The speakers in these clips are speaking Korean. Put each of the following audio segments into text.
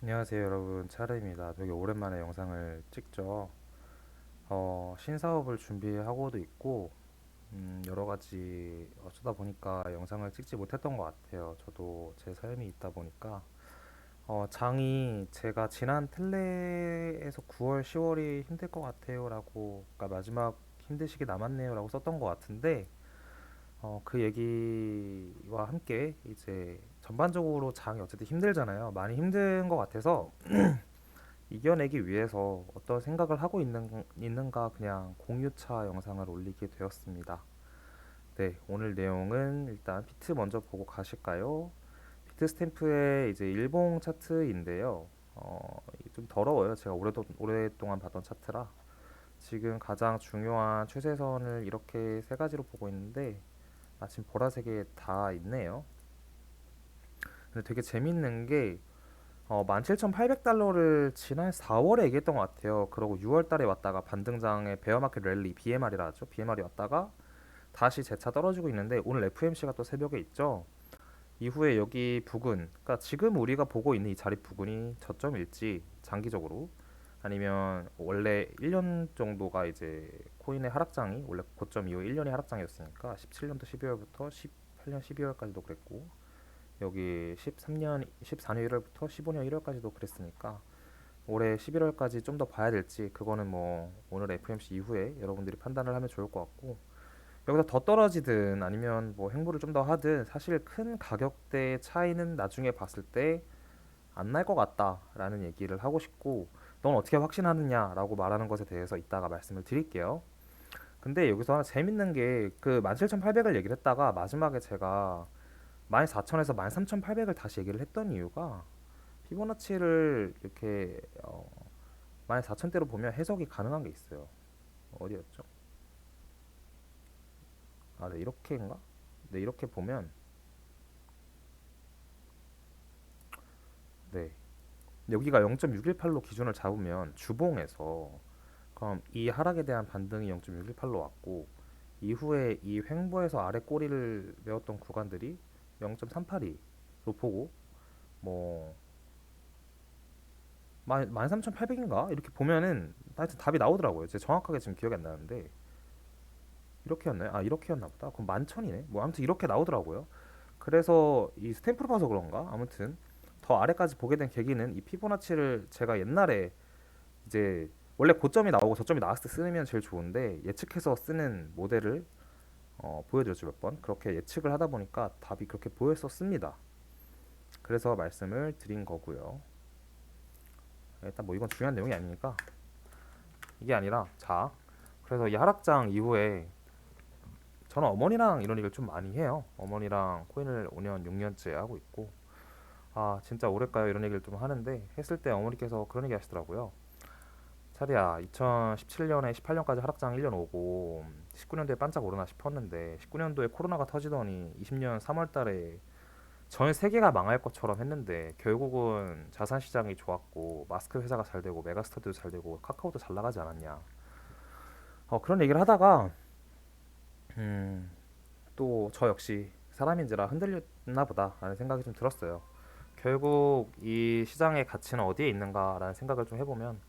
안녕하세요 여러분, 차르입니다. 되게 오랜만에 영상을 찍죠. 신사업을 준비하고도 있고 여러 가지 어쩌다 보니까 영상을 찍지 못했던 것 같아요. 저도 제 삶이 있다 보니까 장이 제가 지난 텔레에서 9월, 10월이 힘들 것 같아요 라고, 그러니까 마지막 힘든 시기 남았네요 라고 썼던 것 같은데, 그 얘기와 함께 이제 전반적으로 장이 어쨌든 힘들잖아요. 많이 힘든 것 같아서 이겨내기 위해서 어떤 생각을 하고 있는가 그냥 공유차 영상을 올리게 되었습니다. 네, 오늘 내용은 일단 비트 먼저 보고 가실까요? 비트 스탬프의 이제 일봉 차트인데요. 좀 더러워요. 제가 오랫동안 봤던 차트라. 지금 가장 중요한 추세선을 이렇게 세 가지로 보고 있는데 마침 보라색에 다 있네요. 근데 되게 재밌는 게 17,800달러를 지난 4월에 얘기했던 것 같아요. 그러고 6월 달에 왔다가 반등장의 베어마켓 랠리 BMR이라 하죠. BMR이 왔다가 다시 재차 떨어지고 있는데 오늘 FMC가 또 새벽에 있죠. 이후에 여기 부근, 그러니까 지금 우리가 보고 있는 이 자리 부근이 저점일지 장기적으로, 아니면 원래 1년 정도가 이제 코인의 하락장이 원래 고점 이후 1년의 하락장이었으니까 17년도 12월부터 18년 12월까지도 그랬고, 여기 13년 14년 1월부터 15년 1월까지도 그랬으니까 올해 11월까지 좀 더 봐야 될지, 그거는 뭐 오늘 FMC 이후에 여러분들이 판단을 하면 좋을 것 같고, 여기서 더 떨어지든 아니면 뭐 횡보를 좀 더 하든 사실 큰 가격대 차이는 나중에 봤을 때 안 날 것 같다라는 얘기를 하고 싶고, 넌 어떻게 확신하느냐라고 말하는 것에 대해서 이따가 말씀을 드릴게요. 근데 여기서 하나 재밌는 게 그 17,800을 얘기를 했다가 마지막에 제가 14,000에서 13,800을 다시 얘기를 했던 이유가, 피보나치를 이렇게 14,000대로 보면 해석이 가능한 게 있어요. 어디였죠? 아, 네, 이렇게인가? 네, 이렇게 보면, 네, 여기가 0.618로 기준을 잡으면 주봉에서, 그럼 이 하락에 대한 반등이 0.618로 왔고, 이후에 이 횡보에서 아래 꼬리를 메웠던 구간들이 0.382로 보고, 뭐 13,800인가 이렇게 보면은 하여튼 답이 나오더라고요. 제가 정확하게 지금 기억이 안 나는데 이렇게였나요? 아, 이렇게였나 보다. 그럼 11,000이네. 뭐 아무튼 이렇게 나오더라고요. 그래서 이 스탬프를 봐서 그런가? 아무튼 더 아래까지 보게 된 계기는 이 피보나치를 제가 옛날에 이제 원래 고점이 나오고 저점이 나왔을 때 쓰면 제일 좋은데 예측해서 쓰는 모델을 보여드렸죠, 몇 번. 그렇게 예측을 하다 보니까 답이 그렇게 보였었습니다. 그래서 말씀을 드린 거고요. 일단 뭐 이건 중요한 내용이 아니니까 이게 아니라, 자, 그래서 이 하락장 이후에 저는 어머니랑 이런 얘기를 좀 많이 해요. 어머니랑 코인을 5년, 6년째 하고 있고, 아, 진짜 오래가요? 이런 얘기를 좀 하는데, 했을 때 어머니께서 그런 얘기 하시더라고요. 차리야, 2017년에 18년까지 하락장 1년 오고, 19년도에 반짝 오르나 싶었는데, 19년도에 코로나가 터지더니 20년 3월 달에 전 세계가 망할 것처럼 했는데, 결국은 자산 시장이 좋았고, 마스크 회사가 잘 되고, 메가스터디도 잘 되고, 카카오도 잘 나가지 않았냐. 그런 얘기를 하다가, 음, 또 저 역시 사람인지라 흔들렸나 보다라는 생각이 좀 들었어요. 결국 이 시장의 가치는 어디에 있는가라는 생각을 좀 해보면,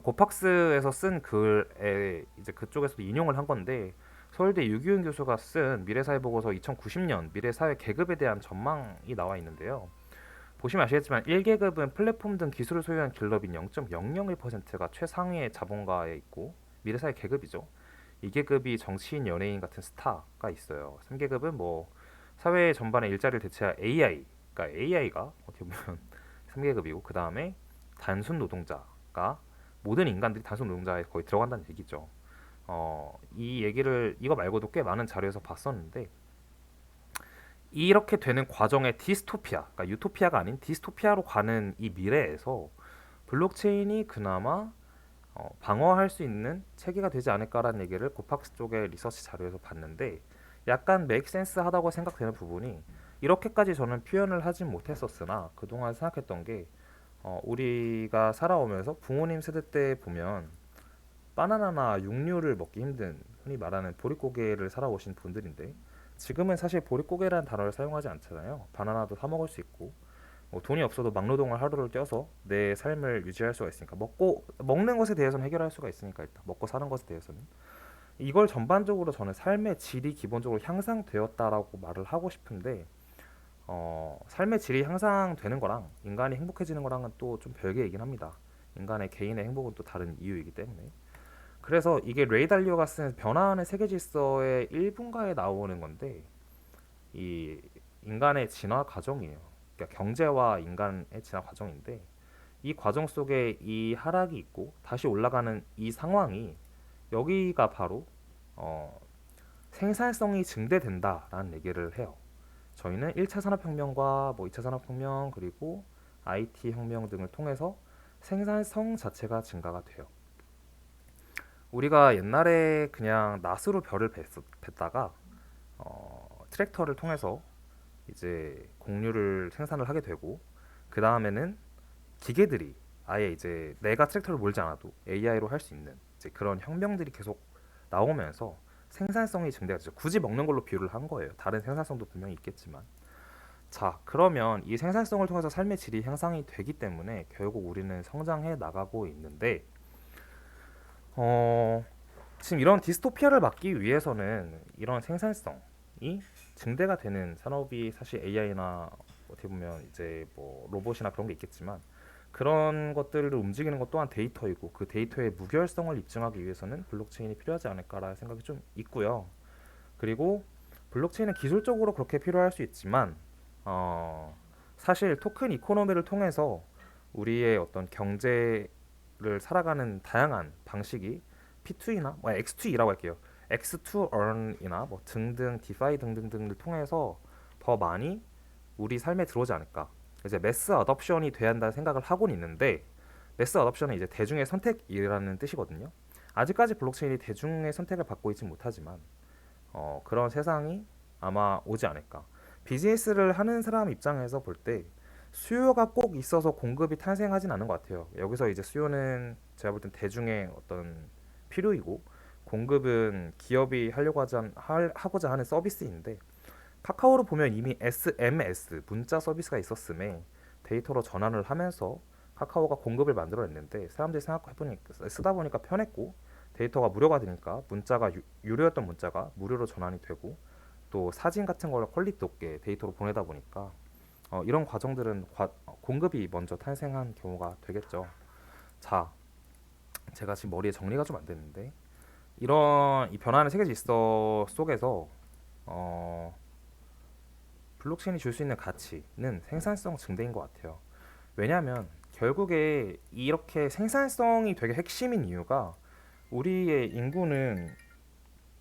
고팍스에서 쓴 글에 이제 그쪽에서도 인용을 한 건데, 서울대 유기훈 교수가 쓴 미래사회 보고서 2090년 미래사회 계급에 대한 전망이 나와 있는데요. 보시면 아시겠지만 1계급은 플랫폼 등 기술을 소유한 길럽인 0.001%가 최상위의 자본가에 있고, 미래사회 계급이죠. 2계급이 정치인, 연예인 같은 스타가 있어요. 3계급은 뭐 사회 전반의 일자리를 대체할 AI, 그러니까 AI가 어떻게 보면 3계급이고, 그 다음에 단순 노동자가, 모든 인간들이 단순 노동자에 거의 들어간다는 얘기죠. 이 얘기를 이거 말고도 꽤 많은 자료에서 봤었는데, 이렇게 되는 과정의 디스토피아, 그러니까 유토피아가 아닌 디스토피아로 가는 이 미래에서 블록체인이 그나마 방어할 수 있는 체계가 되지 않을까라는 얘기를 고팍스 쪽의 리서치 자료에서 봤는데, 약간 메이크 센스 하다고 생각되는 부분이, 이렇게까지 저는 표현을 하진 못했었으나 그동안 생각했던 게, 우리가 살아오면서 부모님 세대 때 보면 바나나나 육류를 먹기 힘든, 흔히 말하는 보릿고개를 살아오신 분들인데, 지금은 사실 보릿고개라는 단어를 사용하지 않잖아요. 바나나도 사 먹을 수 있고, 돈이 없어도 막노동을 하루를 뛰어서 내 삶을 유지할 수가 있으니까 먹는 것에 대해서는 해결할 수가 있으니까 일단 먹고 사는 것에 대해서는 이걸 전반적으로 저는 삶의 질이 기본적으로 향상되었다라고 말을 하고 싶은데 삶의 질이 향상되는 거랑 인간이 행복해지는 거랑은 또 좀 별개이긴 합니다. 인간의 개인의 행복은 또 다른 이유이기 때문에 그래서 이게 레이 달리오가 쓴 변화하는 세계 질서의 1분가에 나오는 건데 이 인간의 진화 과정이에요. 그러니까 경제와 인간의 진화 과정인데 이 과정 속에 이 하락이 있고 다시 올라가는 이 상황이 여기가 바로 어, 생산성이 증대된다라는 얘기를 해요. 저희는 1차 산업혁명과 뭐 2차 산업혁명 그리고 IT 혁명 등을 통해서 생산성 자체가 증가가 돼요. 우리가 옛날에 그냥 낫으로 별을 뱉다가 트랙터를 통해서 이제 곡류를 생산을 하게 되고 그 다음에는 기계들이 아예 이제 내가 트랙터를 몰지 않아도 AI로 할 수 있는 이제 그런 혁명들이 계속 나오면서 생산성이 증대가 되죠. 굳이 먹는 걸로 비유를 한 거예요. 다른 생산성도 분명히 있겠지만. 자, 그러면 이 생산성을 통해서 삶의 질이 향상이 되기 때문에 결국 우리는 성장해 나가고 있는데 어, 지금 이런 디스토피아를 막기 위해서는 이런 생산성이 증대가 되는 산업이 사실 AI나 어떻게 보면 이제 뭐 로봇이나 그런 게 있겠지만 그런 것들을 움직이는 것 또한 데이터이고 그 데이터의 무결성을 입증하기 위해서는 블록체인이 필요하지 않을까라는 생각이 좀 있고요. 그리고 블록체인은 기술적으로 그렇게 필요할 수 있지만 사실 토큰 이코노미를 통해서 우리의 어떤 경제를 살아가는 다양한 방식이 P2E나 뭐 X2E라고 할게요. X2 Earn이나 뭐 등등 디파이 등등등을 통해서 더 많이 우리 삶에 들어오지 않을까. 이제 매스 어답션이 돼야 한다는 생각을 하고는 있는데 매스 어답션은 이제 대중의 선택이라는 뜻이거든요. 아직까지 블록체인이 대중의 선택을 받고 있지 못하지만 그런 세상이 아마 오지 않을까. 비즈니스를 하는 사람 입장에서 볼 때 수요가 꼭 있어서 공급이 탄생하진 않은 것 같아요. 여기서 이제 수요는 제가 볼 땐 대중의 어떤 필요이고 공급은 기업이 하고자 하는 서비스인데 카카오로 보면 이미 SMS 문자 서비스가 있었음에 데이터로 전환을 하면서 카카오가 공급을 만들어냈는데 사람들이 생각해보니까 쓰다 보니까 편했고 데이터가 무료가 되니까 문자가 유료였던 문자가 무료로 전환이 되고 또 사진 같은 걸 퀄리티 높게 데이터로 보내다 보니까 이런 과정들은 공급이 먼저 탄생한 경우가 되겠죠. 자, 제가 지금 머리에 정리가 좀 안 됐는데 이런 이 변화하는 세계 질서 속에서 어, 블록체인이 줄 수 있는 가치는 생산성 증대인 것 같아요. 왜냐하면 결국에 이렇게 생산성이 되게 핵심인 이유가 우리의 인구는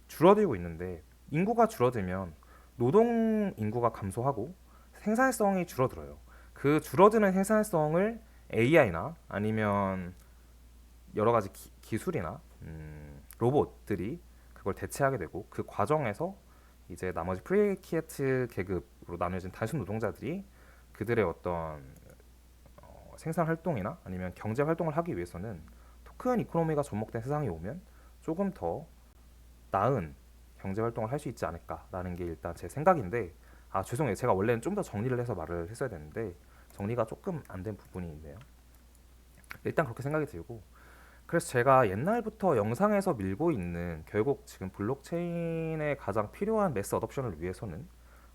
줄어들고 있는데 인구가 줄어들면 노동 인구가 감소하고 생산성이 줄어들어요. 그 줄어드는 생산성을 AI나 아니면 여러 가지 기술이나 로봇들이 그걸 대체하게 되고 그 과정에서 이제 나머지 프리케이트 계급으로 나눠진 단순 노동자들이 그들의 어떤 생산 활동이나 아니면 경제 활동을 하기 위해서는 토큰 이코노미가 접목된 세상이 오면 조금 더 나은 경제 활동을 할 수 있지 않을까라는 게 일단 제 생각인데 죄송해요. 제가 원래는 좀 더 정리를 해서 말을 했어야 되는데 정리가 조금 안 된 부분이 있네요. 일단 그렇게 생각이 들고 그래서 제가 옛날부터 영상에서 밀고 있는 결국 지금 블록체인에 가장 필요한 매스 어답션을 위해서는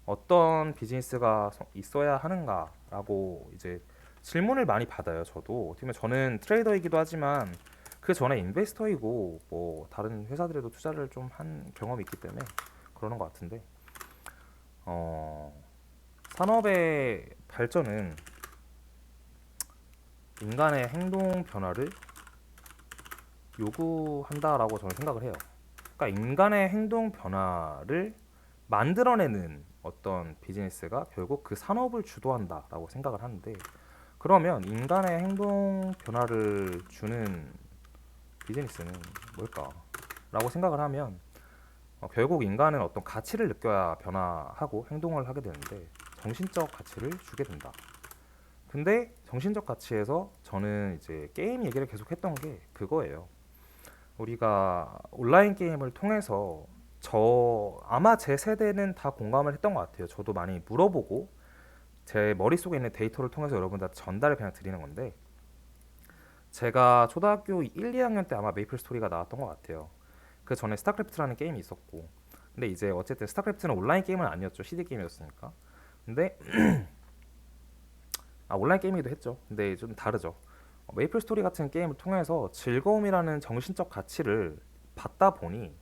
어떤 비즈니스가 있어야 하는가라고 이제 질문을 많이 받아요. 저도 어떻게 보면 저는 트레이더이기도 하지만 그 전에 인베스터이고 뭐 다른 회사들에도 투자를 좀 한 경험이 있기 때문에 그러는 것 같은데 어, 산업의 발전은 인간의 행동 변화를 요구한다라고 저는 생각을 해요. 그러니까 인간의 행동 변화를 만들어내는 어떤 비즈니스가 결국 그 산업을 주도한다라고 생각을 하는데 그러면 인간의 행동 변화를 주는 비즈니스는 뭘까? 라고 생각을 하면 결국 인간은 어떤 가치를 느껴야 변화하고 행동을 하게 되는데 정신적 가치를 주게 된다. 근데 정신적 가치에서 저는 이제 게임 얘기를 계속 했던 게 그거예요. 우리가 온라인 게임을 통해서 아마 제 세대는 다 공감을 했던 것 같아요. 저도 많이 물어보고 제 머릿속에 있는 데이터를 통해서 여러분들한테 전달을 그냥 드리는 건데, 제가 초등학교 1, 2학년 때 아마 메이플 스토리가 나왔던 것 같아요. 그 전에 스타크래프트라는 게임이 있었고, 근데 이제 어쨌든 스타크래프트는 온라인 게임은 아니었죠. CD 게임이었으니까. 근데 온라인 게임이기도 했죠. 근데 좀 다르죠. 메이플 스토리 같은 게임을 통해서 즐거움이라는 정신적 가치를 받다 보니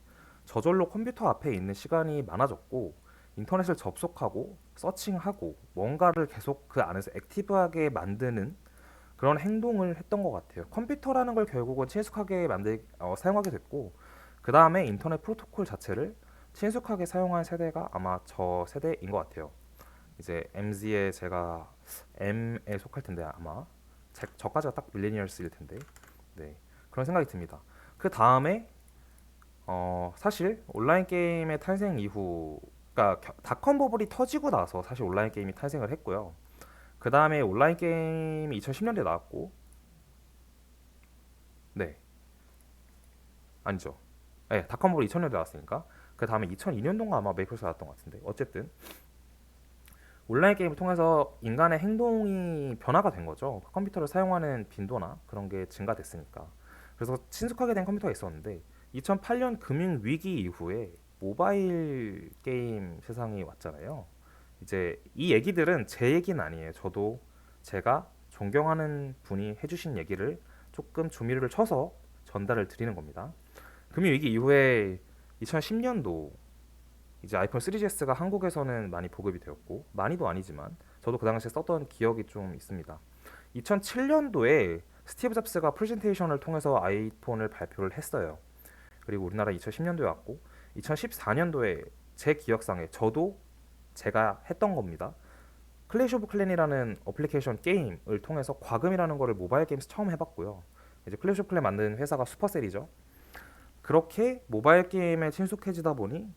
저절로 컴퓨터 앞에 있는 시간이 많아졌고, 인터넷을 접속하고 서칭하고 뭔가를 계속 그 안에서 액티브하게 만드는 그런 행동을 했던 것 같아요. 컴퓨터라는 걸 결국은 친숙하게 사용하게 됐고, 그 다음에 인터넷 프로토콜 자체를 친숙하게 사용한 세대가 아마 저 세대인 것 같아요. 이제 MZ에 제가 M에 속할 텐데, 아마 저까지가 딱 밀레니얼스일 텐데, 네, 그런 생각이 듭니다. 그 다음에 사실 온라인 게임의 탄생 이후, 그러니까 닷컴 버블이 터지고 나서 사실 온라인 게임이 탄생을 했고요. 그 다음에 온라인 게임이 2010년대에 나왔고, 네, 아니죠. 네, 닷컴 버블 2000년대 나왔으니까 그 다음에 2002년도가 아마 메이플스 나왔던 것 같은데, 어쨌든 온라인 게임을 통해서 인간의 행동이 변화가 된 거죠. 컴퓨터를 사용하는 빈도나 그런 게 증가됐으니까. 그래서 친숙하게 된 컴퓨터가 있었는데, 2008년 금융 위기 이후에 모바일 게임 세상이 왔잖아요. 이제 이 얘기들은 제 얘기는 아니에요. 저도 제가 존경하는 분이 해주신 얘기를 조금 조미료를 쳐서 전달을 드리는 겁니다. 금융 위기 이후에 2010년도 이제 아이폰 3GS가 한국에서는 많이 보급이 되었고, 많이도 아니지만 저도 그 당시에 썼던 기억이 좀 있습니다. 2007년도에 스티브 잡스가 프레젠테이션을 통해서 아이폰을 발표를 했어요. 그리고 우리나라 2010년도에 왔고, 2014년도에 제 기억상에 저도 제가 했던 겁니다. 클래시 오브 클랜이라는 어플리케이션 게임을 통해서 과금이라는 거를 모바일 게임에서 처음 해봤고요. 이제 클래시 오브 클랜 만든 회사가 슈퍼셀이죠. 그렇게 모바일 게임에 친숙해지다 보니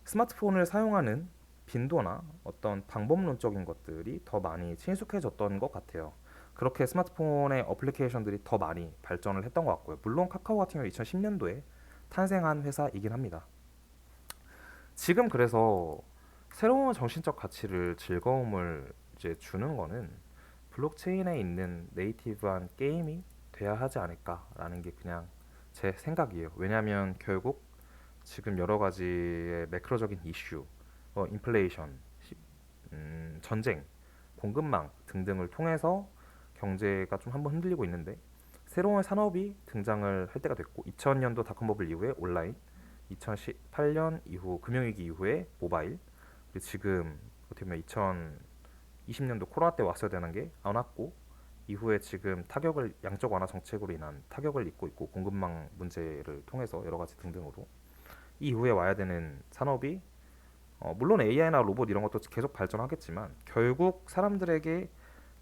스마트폰을 사용하는 빈도나 어떤 방법론적인 것들이 더 많이 친숙해졌던 것 같아요. 그렇게 스마트폰의 어플리케이션들이 더 많이 발전을 했던 것 같고요. 물론 카카오 같은 경우 2010년도에 탄생한 회사이긴 합니다. 지금 그래서 새로운 정신적 가치를 즐거움을 이제 주는 거는 블록체인에 있는 네이티브한 게임이 돼야 하지 않을까라는 게 그냥 제 생각이에요. 왜냐하면 결국 지금 여러 가지의 매크로적인 이슈, 인플레이션, 전쟁, 공급망 등등을 통해서 경제가 좀 한번 흔들리고 있는데, 새로운 산업이 등장을 할 때가 됐고, 2000년도 닷컴 버블 이후에 온라인, 2018년 이후 금융위기 이후에 모바일, 그리고 지금 어떻게 보면 2020년도 코로나 때 왔어야 되는 게 안 왔고, 이후에 지금 타격을 양적 완화 정책으로 인한 타격을 입고 있고, 공급망 문제를 통해서 여러 가지 등등으로 이 이후에 와야 되는 산업이, 물론 AI나 로봇 이런 것도 계속 발전하겠지만 결국 사람들에게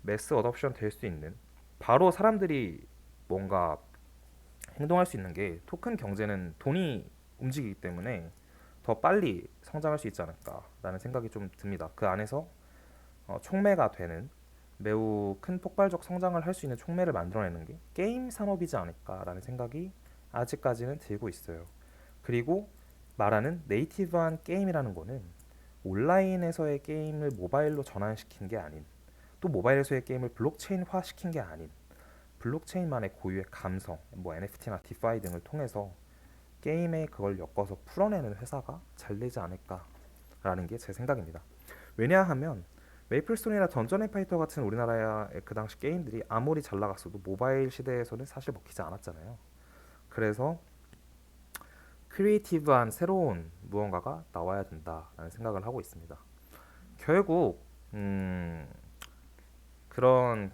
매스 어답션 될 수 있는, 바로 사람들이 뭔가 행동할 수 있는 게, 토큰 경제는 돈이 움직이기 때문에 더 빨리 성장할 수 있지 않을까라는 생각이 좀 듭니다. 그 안에서 촉매가 되는, 매우 큰 폭발적 성장을 할 수 있는 촉매를 만들어내는 게 게임 산업이지 않을까라는 생각이 아직까지는 들고 있어요. 그리고 말하는 네이티브한 게임이라는 거는 온라인에서의 게임을 모바일로 전환시킨 게 아닌, 또 모바일에서의 게임을 블록체인화 시킨 게 아닌, 블록체인만의 고유의 감성, 뭐 NFT나 디파이 등을 통해서 게임에 그걸 엮어서 풀어내는 회사가 잘 되지 않을까라는 게 제 생각입니다. 왜냐하면 메이플스톤이나 던전 앤 파이터 같은 우리나라의 그 당시 게임들이 아무리 잘 나갔어도 모바일 시대에서는 사실 먹히지 않았잖아요. 그래서 크리에이티브한 새로운 무언가가 나와야 된다라는 생각을 하고 있습니다. 결국 그런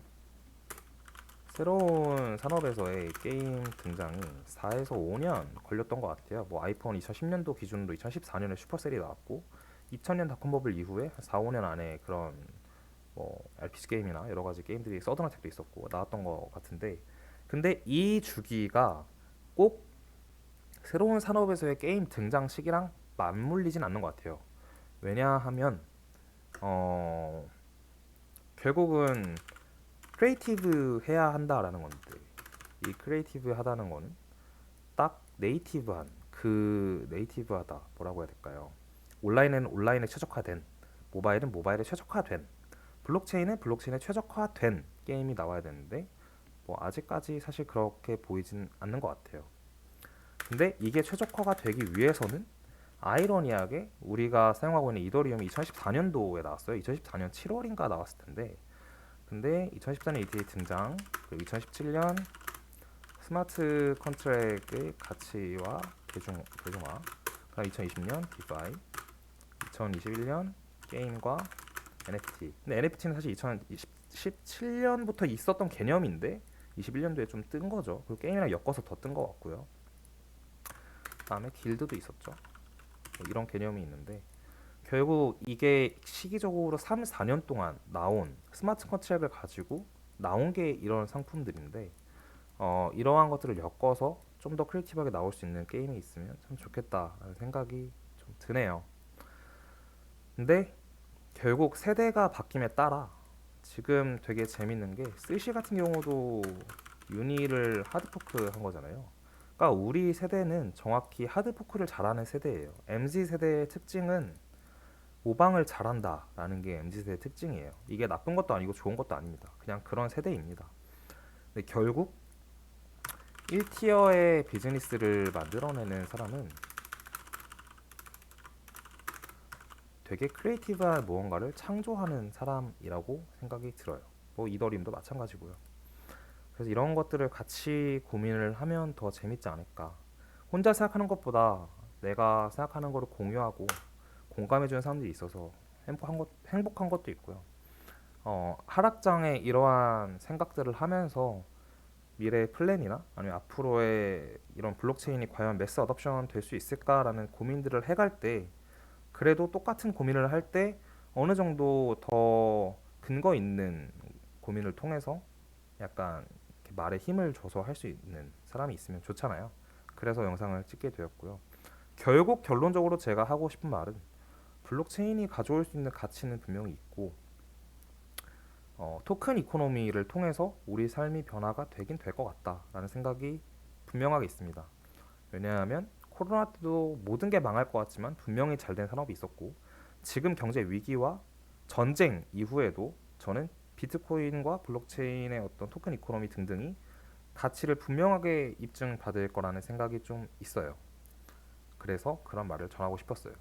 새로운 산업에서의 게임 등장이 4에서 5년 걸렸던 것 같아요. 뭐 아이폰 2010년도 기준으로 2014년에 슈퍼셀이 나왔고, 2000년 닷컴 버블 이후에 4, 5년 안에 그런 뭐 RPG 게임이나 여러 가지 게임들이 서든어택도 있었고 나왔던 것 같은데, 근데 이 주기가 꼭 새로운 산업에서의 게임 등장 시기랑 맞물리진 않는 것 같아요. 왜냐하면 어, 결국은 크리에이티브 해야 한다라는 건데, 이 크리에이티브 하다는 거는 딱 네이티브한, 그 네이티브하다 뭐라고 해야 될까요? 온라인은 온라인에 최적화된, 모바일은 모바일에 최적화된, 블록체인은 블록체인에 최적화된 게임이 나와야 되는데 뭐 아직까지 사실 그렇게 보이진 않는 것 같아요. 근데 이게 최적화가 되기 위해서는 아이러니하게 우리가 사용하고 있는 이더리움이 2014년도에 나왔어요. 2014년 7월인가 나왔을 텐데, 근데 2014년 ETH 등장, 그리고 2017년 스마트 컨트랙의 가치와 대중화, 그다음 2020년 디파이, 2021년 게임과 NFT. 근데 NFT는 사실 2017년부터 있었던 개념인데 21년도에 좀 뜬 거죠. 그리고 게임이랑 엮어서 더 뜬 것 같고요. 그다음에 길드도 있었죠. 뭐 이런 개념이 있는데 결국 이게 시기적으로 3, 4년 동안 나온 스마트 컨트랙을 가지고 나온 게 이런 상품들인데 이러한 것들을 엮어서 좀 더 크리에이티브하게 나올 수 있는 게임이 있으면 참 좋겠다라는 생각이 좀 드네요. 근데 결국 세대가 바뀜에 따라 지금 되게 재밌는 게 스시 같은 경우도 유니를 하드포크 한 거잖아요. 그러니까 우리 세대는 정확히 하드포크를 잘하는 세대예요. MZ 세대의 특징은 모방을 잘한다라는 게 MZ 세대의 특징이에요. 이게 나쁜 것도 아니고 좋은 것도 아닙니다. 그냥 그런 세대입니다. 근데 결국 1티어의 비즈니스를 만들어내는 사람은 되게 크리에이티브한 무언가를 창조하는 사람이라고 생각이 들어요. 뭐 이더림도 마찬가지고요. 그래서 이런 것들을 같이 고민을 하면 더 재밌지 않을까. 혼자 생각하는 것보다 내가 생각하는 거를 공유하고 공감해주는 사람들이 있어서 행복한 것도 있고요. 하락장에 이러한 생각들을 하면서 미래의 플랜이나 아니면 앞으로의 이런 블록체인이 과연 매스 어답션 될 수 있을까라는 고민들을 해갈 때 그래도 똑같은 고민을 할 때 어느 정도 더 근거 있는 고민을 통해서 약간 이렇게 말에 힘을 줘서 할 수 있는 사람이 있으면 좋잖아요. 그래서 영상을 찍게 되었고요. 결국 결론적으로 제가 하고 싶은 말은 블록체인이 가져올 수 있는 가치는 분명히 있고 토큰 이코노미를 통해서 우리 삶이 변화가 되긴 될 것 같다라는 생각이 분명하게 있습니다. 왜냐하면 코로나 때도 모든 게 망할 것 같지만 분명히 잘 된 산업이 있었고 지금 경제 위기와 전쟁 이후에도 저는 비트코인과 블록체인의 어떤 토큰 이코노미 등등이 가치를 분명하게 입증받을 거라는 생각이 좀 있어요. 그래서 그런 말을 전하고 싶었어요.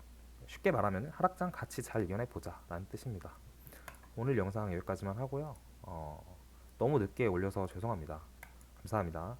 쉽게 말하면 하락장 같이 잘 이겨내 보자라는 뜻입니다. 오늘 영상 여기까지만 하고요. 너무 늦게 올려서 죄송합니다. 감사합니다.